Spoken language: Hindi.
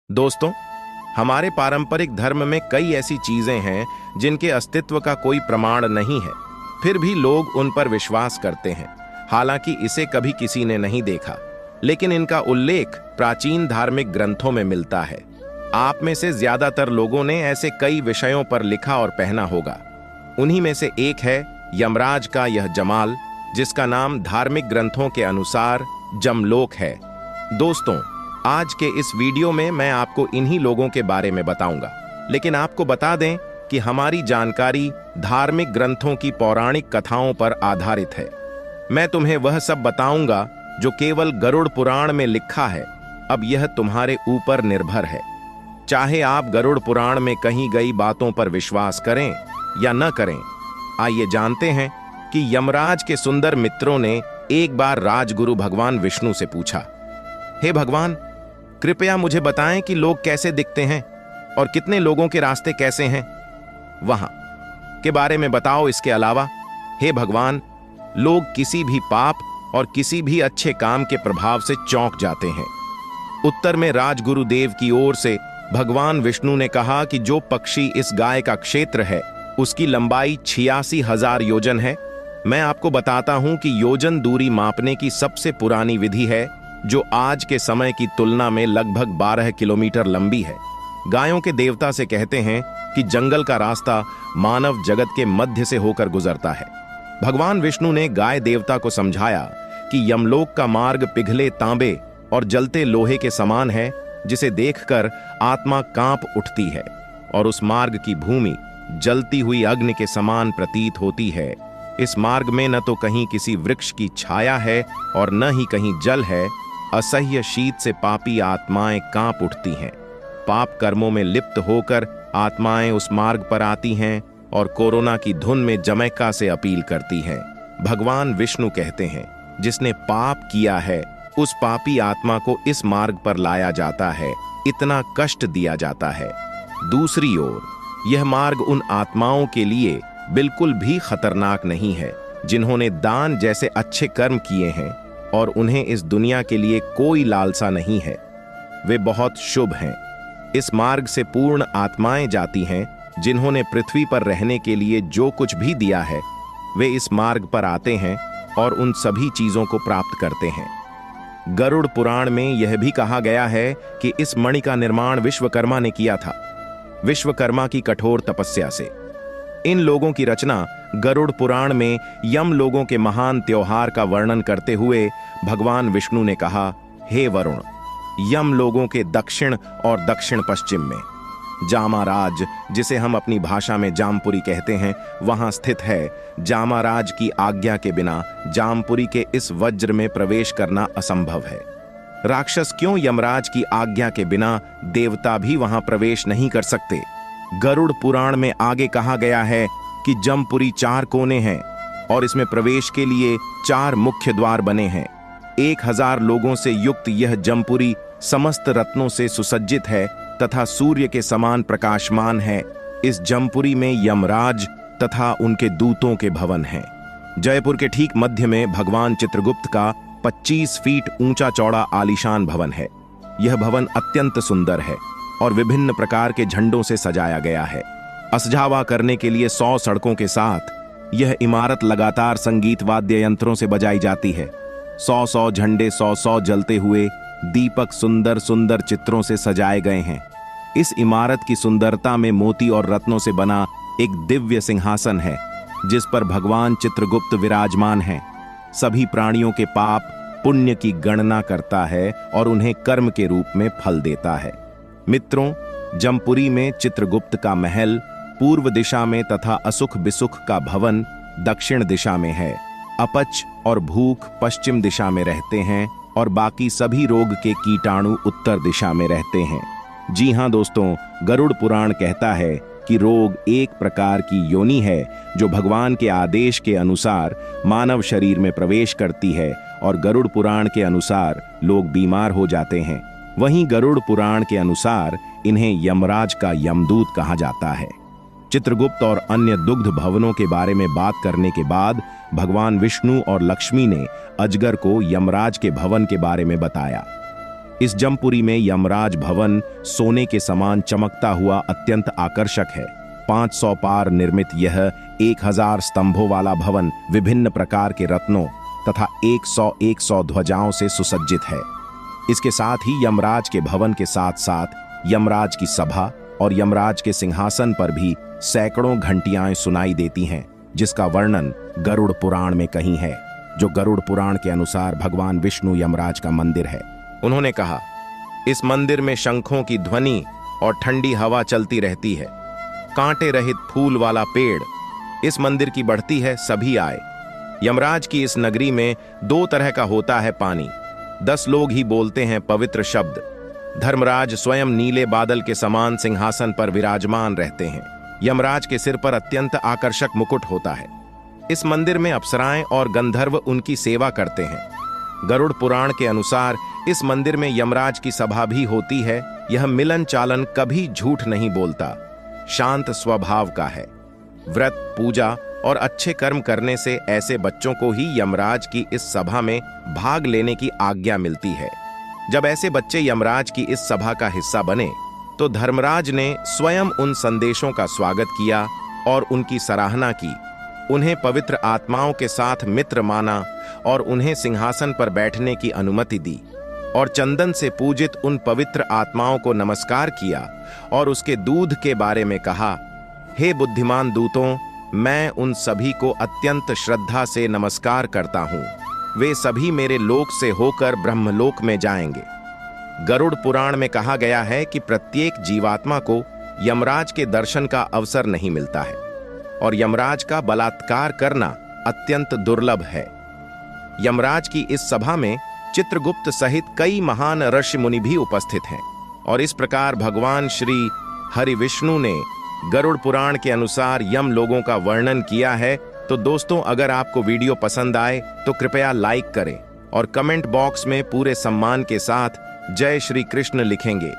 दोस्तों, हमारे पारंपरिक धर्म में कई ऐसी चीजें हैं जिनके अस्तित्व का कोई प्रमाण नहीं है, फिर भी लोग उन पर विश्वास करते हैं। हालांकि इसे कभी किसी ने नहीं देखा, लेकिन इनका उल्लेख प्राचीन धार्मिक ग्रंथों में मिलता है। आप में से ज्यादातर लोगों ने ऐसे कई विषयों पर लिखा और पहना होगा। उन्हीं में से एक है यमराज का यह जमाल, जिसका नाम धार्मिक ग्रंथों के अनुसार जमलोक है। दोस्तों, आज के इस वीडियो में मैं आपको इन्हीं लोगों के बारे में बताऊंगा, लेकिन आपको बता दें कि हमारी जानकारी धार्मिक ग्रंथों की पौराणिक कथाओं पर आधारित है। मैं तुम्हें वह सब बताऊंगा जो केवल गरुड़ पुराण में लिखा है। अब यह तुम्हारे ऊपर निर्भर है, चाहे आप गरुड़ पुराण में कही गई बातों पर विश्वास करें या न करें। आइए जानते हैं कि यमराज के सुंदर मित्रों ने एक बार राजगुरु भगवान विष्णु से पूछा, हे भगवान, कृपया मुझे बताएं कि लोग कैसे दिखते हैं और कितने लोगों के रास्ते कैसे हैं वहां के बारे में बताओ। इसके अलावा हे भगवान, लोग किसी भी पाप और किसी भी अच्छे काम के प्रभाव से चौंक जाते हैं। उत्तर में राजगुरुदेव की ओर से भगवान विष्णु ने कहा कि जो पक्षी इस गाय का क्षेत्र है उसकी लंबाई 86,000 योजन है। मैं आपको बताता हूं कि योजन दूरी मापने की सबसे पुरानी विधि है, जो आज के समय की तुलना में लगभग 12 किलोमीटर लंबी है। गायों के देवता से कहते हैं कि जंगल का रास्ता मानव जगत के मध्य से होकर गुजरता है। भगवान विष्णु ने गाय देवता को समझाया कि यमलोक का मार्ग पिघले तांबे और जलते लोहे के समान है, जिसे देखकर आत्मा कांप उठती है, और उस मार्ग की भूमि जलती हुई अग्नि के समान प्रतीत होती है। इस मार्ग में न तो कहीं किसी वृक्ष की छाया है और न ही कहीं जल है। असह्य शीत से पापी आत्माएं कांप उठती हैं। पाप कर्मों में लिप्त होकर आत्माएं उस मार्ग पर आती हैं और कोरोना की धुन में जमैका से अपील करती हैं। भगवान विष्णु कहते हैं, जिसने पाप किया है उस पापी आत्मा को इस मार्ग पर लाया जाता है, इतना कष्ट दिया जाता है। दूसरी ओर यह मार्ग उन आत्माओं के लिए बिल्कुल भी खतरनाक नहीं है जिन्होंने दान जैसे अच्छे कर्म किए हैं और उन्हें इस दुनिया के लिए कोई लालसा नहीं है। वे बहुत शुभ हैं। इस मार्ग से पूर्ण आत्माएं जाती हैं जिन्होंने पृथ्वी पर रहने के लिए जो कुछ भी दिया है। वे इस मार्ग पर आते हैं और उन सभी चीजों को प्राप्त करते हैं। गरुड़ पुराण में यह भी कहा गया है कि इस मणि का निर्माण विश्वकर्मा ने किया था, विश्वकर्मा की कठोर तपस्या से। इन लोगों की रचना गरुड़ पुराण में यम लोगों के महान त्योहार का वर्णन करते हुए भगवान विष्णु ने कहा, हे वरुण, यम लोगों के दक्षिण और दक्षिण पश्चिम में जामाराज, जिसे हम अपनी भाषा में जामपुरी कहते हैं, वहां स्थित है। जामाराज की आज्ञा के बिना जामपुरी के इस वज्र में प्रवेश करना असंभव है। राक्षस क्यों यमराज की आज्ञा के बिना देवता भी वहां प्रवेश नहीं कर सकते। गरुड़ पुराण में आगे कहा गया है कि जमपुरी 4 कोने हैं और इसमें प्रवेश के लिए 4 मुख्य द्वार बने हैं। 1000 लोगों से युक्त यह जमपुरी समस्त रत्नों से सुसज्जित है तथा सूर्य के समान प्रकाशमान है। इस जमपुरी में यमराज तथा उनके दूतों के भवन हैं। जयपुर के ठीक मध्य में भगवान चित्रगुप्त का 25 फीट ऊंचा चौड़ा आलीशान भवन है। यह भवन अत्यंत सुंदर है और विभिन्न प्रकार के झंडों से सजाया गया है। असझावा करने के लिए 100 सड़कों के साथ यह इमारत लगातार संगीत वाद्य यंत्रों से बजाई जाती है। 100 झंडे 100 जलते हुए दीपक सुंदर सुंदर चित्रों से सजाए गए हैं। इस इमारत की सुंदरता में मोती और रत्नों से बना एक दिव्य सिंहासन है, जिस पर भगवान चित्रगुप्त विराजमान हैं। सभी प्राणियों के पाप पुण्य की गणना करता है और उन्हें कर्म के रूप में फल देता है। मित्रों, जमपुरी में चित्रगुप्त का महल पूर्व दिशा में तथा असुख बिसुख का भवन दक्षिण दिशा में है। अपच और भूख पश्चिम दिशा में रहते हैं और बाकी सभी रोग के कीटाणु उत्तर दिशा में रहते हैं। जी हाँ दोस्तों, गरुड़ पुराण कहता है कि रोग एक प्रकार की योनि है जो भगवान के आदेश के अनुसार मानव शरीर में प्रवेश करती है, और गरुड़ पुराण के अनुसार लोग बीमार हो जाते हैं। वहीं गरुड़ पुराण के अनुसार इन्हें यमराज का यमदूत कहा जाता है। चित्रगुप्त और अन्य दुग्ध भवनों के बारे में बात करने के बाद भगवान विष्णु और लक्ष्मी ने अजगर को यमराज के भवन के बारे में बताया। इस जमपुरी में यमराज भवन सोने के समान चमकता हुआ अत्यंत आकर्षक है। 500 पार निर्मित यह 1000 स्तंभों वाला भवन विभिन्न प्रकार के रत्नों तथा 100 ध्वजाओं से सुसज्जित है। इसके साथ ही यमराज के भवन के साथ साथ यमराज की सभा और यमराज के सिंहासन पर भी सैकड़ों घंटियां सुनाई देती हैं, जिसका वर्णन गरुड़ पुराण में कहीं है, जो गरुड़ पुराण के अनुसार भगवान विष्णु यमराज का मंदिर है। उन्होंने कहा, इस मंदिर में शंखों की ध्वनि और ठंडी हवा चलती रहती है। कांटे रहित फूल वाला पेड़ इस मंदिर की बढ़ती है, सभी आए। यमराज की इस नगरी में 2 तरह का होता है पानी। 10 लोग ही बोलते हैं पवित्र शब्द। धर्मराज स्वयं नीले बादल के समान सिंहासन पर विराजमान रहते हैं। यमराज के सिर पर अत्यंत आकर्षक मुकुट होता है। इस मंदिर में अप्सराएं और गंधर्व उनकी सेवा करते हैं। गरुड़ पुराण के अनुसार इस मंदिर में यमराज की सभा भी होती है। यह मिलन चालन कभी झूठ नहीं बोलता, शांत स्वभाव का है। व्रत, पूजा और अच्छे कर्म करने से ऐसे बच्चों को ही यमराज की इस सभा में भाग लेने की आज्ञा मिलती है। जब ऐसे बच्चे यमराज की इस सभा का हिस्सा बने तो धर्मराज ने स्वयं उन संदेशों का स्वागत किया और उनकी सराहना की। उन्हें पवित्र आत्माओं के साथ मित्र माना और उन्हें सिंहासन पर बैठने की अनुमति दी और चंदन से पूजित उन पवित्र आत्माओं को नमस्कार किया और उसके दूध के बारे में कहा, हे बुद्धिमान दूतों, मैं उन सभी को अत्यंत श्रद्धा से नमस्कार करता हूँ। वे सभी मेरे लोक से होकर ब्रह्मलोक में जाएंगे। गरुड़ पुराण में कहा गया है कि प्रत्येक जीवात्मा को यमराज के दर्शन का अवसर नहीं मिलता है और यमराज का बलात्कार करना अत्यंत दुर्लभ है। यमराज की इस सभा में चित्रगुप्त सहित कई महान ऋषि मुनि भी उपस्थित हैं और इस प्रकार भगवान श्री हरि विष्णु ने गरुड़ पुराण के अनुसार यम लोगों का वर्णन किया है। तो दोस्तों, अगर आपको वीडियो पसंद आए तो कृपया लाइक करें और कमेंट बॉक्स में पूरे सम्मान के साथ जय श्री कृष्ण लिखेंगे।